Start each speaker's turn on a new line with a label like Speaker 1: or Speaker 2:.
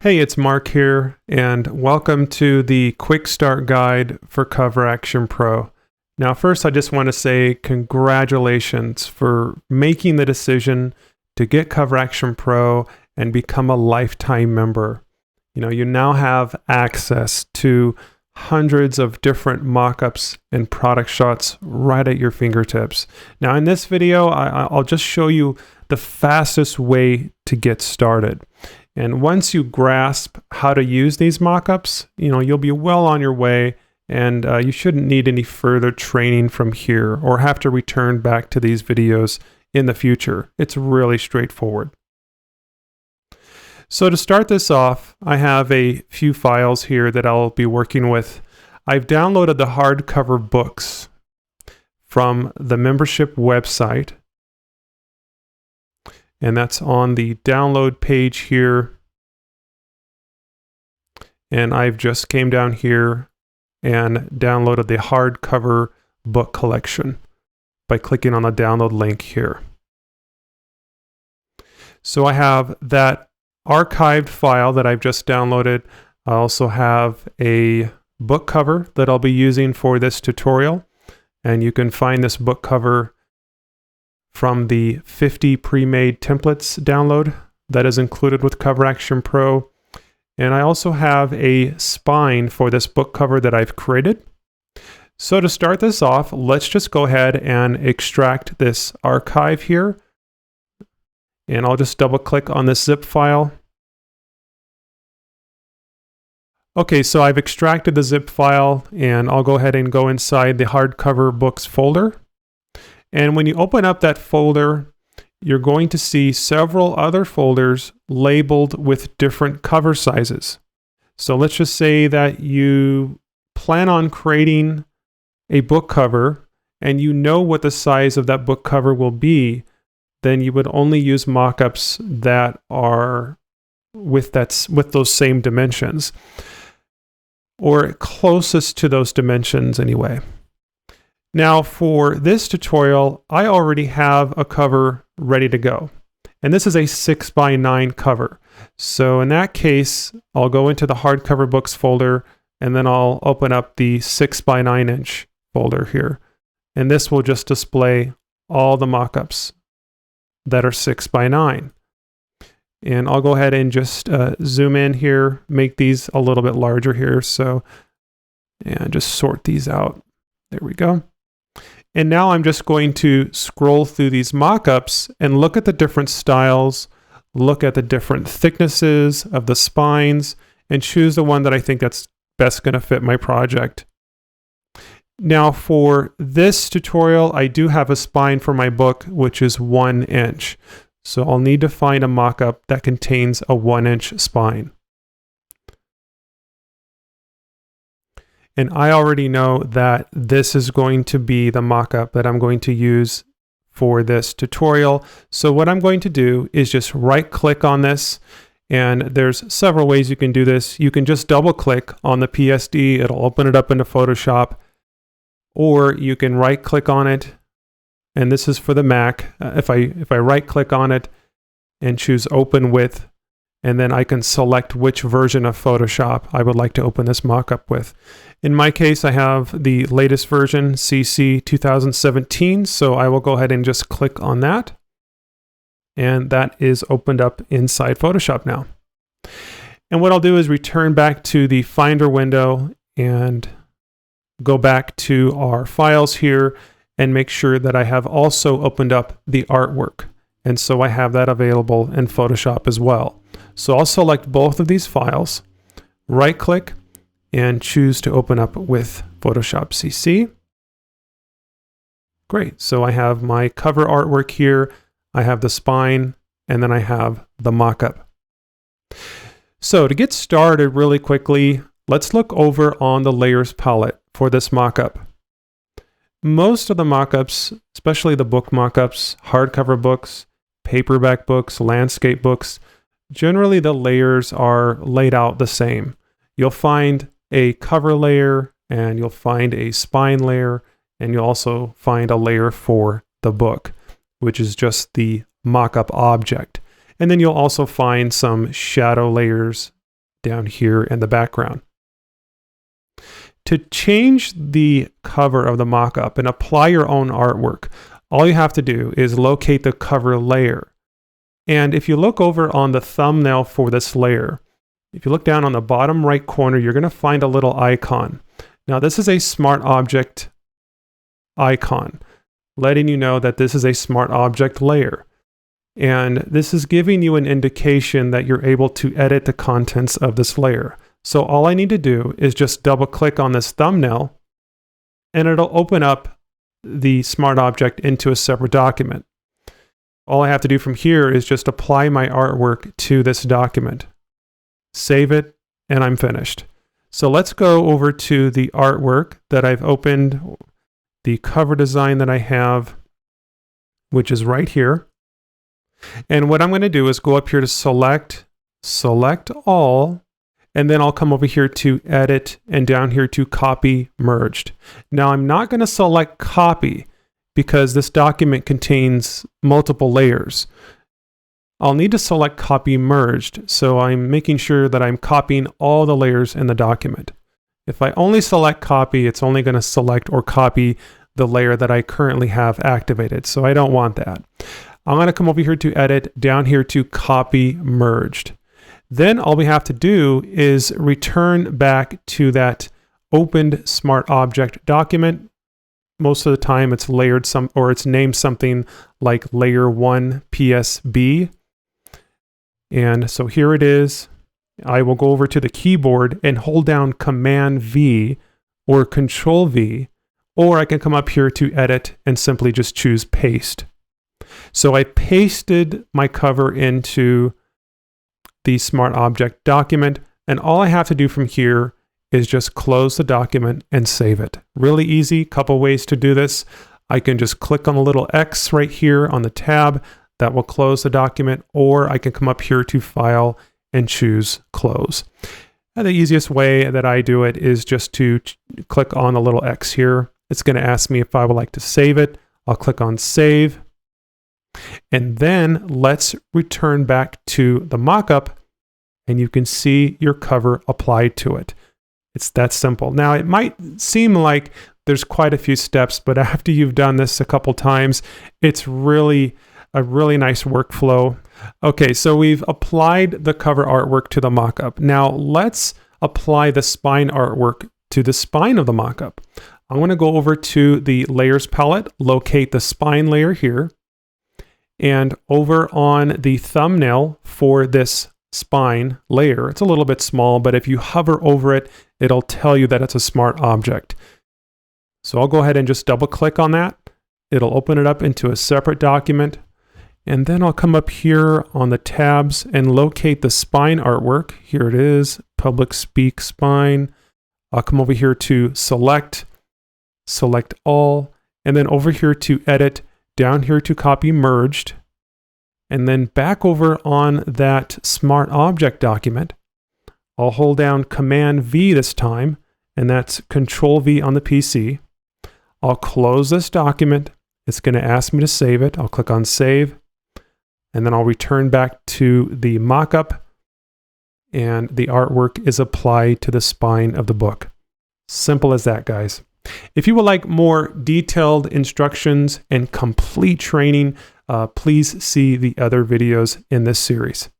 Speaker 1: Hey, it's Mark here, and welcome to the Quick Start Guide for Cover Action Pro. Now, first, I just want to say congratulations for making the decision to get Cover Action Pro and become a lifetime member. You now have access to hundreds of different mockups and product shots right at your fingertips. Now, in this video, I'll just show you the fastest way to get started. And once you grasp how to use these mockups, you'll be well on your way, and you shouldn't need any further training from here or have to return back to these videos in the future. It's really straightforward. So to start this off, I have a few files here that I'll be working with. I've downloaded the hardcover books from the membership website. And that's on the download page here. And I've just came down here and downloaded the hardcover book collection by clicking on the download link here. So I have that archived file that I've just downloaded. I also have a book cover that I'll be using for this tutorial. And you can find this book cover from the 50 pre-made templates download that is included with Cover Action Pro. And I also have a spine for this book cover that I've created. So to start this off, let's just go ahead and extract this archive here. And I'll just double click on this zip file. Okay, so I've extracted the zip file, and I'll go ahead and go inside the hardcover books folder. And when you open up that folder, you're going to see several other folders labeled with different cover sizes. So let's just say that you plan on creating a book cover and you know what the size of that book cover will be, then you would only use mockups that are with those same dimensions, or closest to those dimensions anyway. Now for this tutorial, I already have a cover ready to go. And this is a 6x9 cover. So in that case, I'll go into the hardcover books folder, and then I'll open up the 6x9 inch folder here. And this will just display all the mockups that are 6x9. And I'll go ahead and just zoom in here, make these a little bit larger here. And just sort these out. There we go. And now I'm just going to scroll through these mockups and look at the different styles, look at the different thicknesses of the spines, and choose the one that I think that's best going to fit my project. Now for this tutorial, I do have a spine for my book, which is 1 inch. So I'll need to find a mockup that contains a 1 inch spine. And I already know that this is going to be the mockup that I'm going to use for this tutorial. So what I'm going to do is just right click on this, and there's several ways you can do this. You can just double click on the PSD, it'll open it up into Photoshop, or you can right click on it, and this is for the Mac. If I right click on it and choose open with, and then I can select which version of Photoshop I would like to open this mockup with. In my case, I have the latest version, CC 2017, so I will go ahead and just click on that. And that is opened up inside Photoshop now. And what I'll do is return back to the Finder window and go back to our files here and make sure that I have also opened up the artwork. And so I have that available in Photoshop as well. So I'll select both of these files, right click, and choose to open up with Photoshop CC. Great, so I have my cover artwork here, I have the spine, and then I have the mockup. So to get started really quickly, let's look over on the layers palette for this mockup. Most of the mockups, especially the book mockups, hardcover books, paperback books, landscape books, generally the layers are laid out the same. You'll find a cover layer, and you'll find a spine layer, and you'll also find a layer for the book, which is just the mockup object. And then you'll also find some shadow layers down here in the background. To change the cover of the mock-up and apply your own artwork, all you have to do is locate the cover layer. And if you look over on the thumbnail for this layer, if you look down on the bottom right corner, you're going to find a little icon. Now this is a smart object icon, letting you know that this is a smart object layer. And this is giving you an indication that you're able to edit the contents of this layer. So all I need to do is just double click on this thumbnail and it'll open up the smart object into a separate document. All I have to do from here is just apply my artwork to this document, save it, and I'm finished. So let's go over to the artwork that I've opened, the cover design that I have, which is right here. And what I'm going to do is go up here to select all, and then I'll come over here to edit and down here to copy merged. Now I'm not going to select copy because this document contains multiple layers. I'll need to select copy merged, so I'm making sure that I'm copying all the layers in the document. If I only select copy, it's only going to select or copy the layer that I currently have activated, so I don't want that. I'm going to come over here to edit, down here to copy merged. Then all we have to do is return back to that opened smart object document. Most of the time it's layered or it's named something like layer 1 PSB. And so here it is. I will go over to the keyboard and hold down Command V or Control V, or I can come up here to edit and simply just choose paste. So I pasted my cover into the smart object document, and all I have to do from here is just close the document and save it. Really easy, couple ways to do this. I can just click on the little X right here on the tab that will close the document, or I can come up here to File and choose Close. And the easiest way that I do it is just to click on the little X here. It's going to ask me if I would like to save it. I'll click on Save. And then let's return back to the mockup, and you can see your cover applied to it. It's that simple. Now, it might seem like there's quite a few steps, but after you've done this a couple times, it's really a really nice workflow. Okay, so we've applied the cover artwork to the mockup. Now, let's apply the spine artwork to the spine of the mockup. I'm going to go over to the Layers palette, locate the spine layer here. And over on the thumbnail for this spine layer, it's a little bit small, but if you hover over it, it'll tell you that it's a smart object. So I'll go ahead and just double click on that. It'll open it up into a separate document. And then I'll come up here on the tabs and locate the spine artwork. Here it is, Public Speak Spine. I'll come over here to select all, and then over here to edit, down here to copy merged, and then back over on that smart object document, I'll hold down Command V this time, and that's Control V on the PC. I'll close this document. It's going to ask me to save it. I'll click on Save, and then I'll return back to the mockup, and the artwork is applied to the spine of the book. Simple as that, guys. If you would like more detailed instructions and complete training, please see the other videos in this series.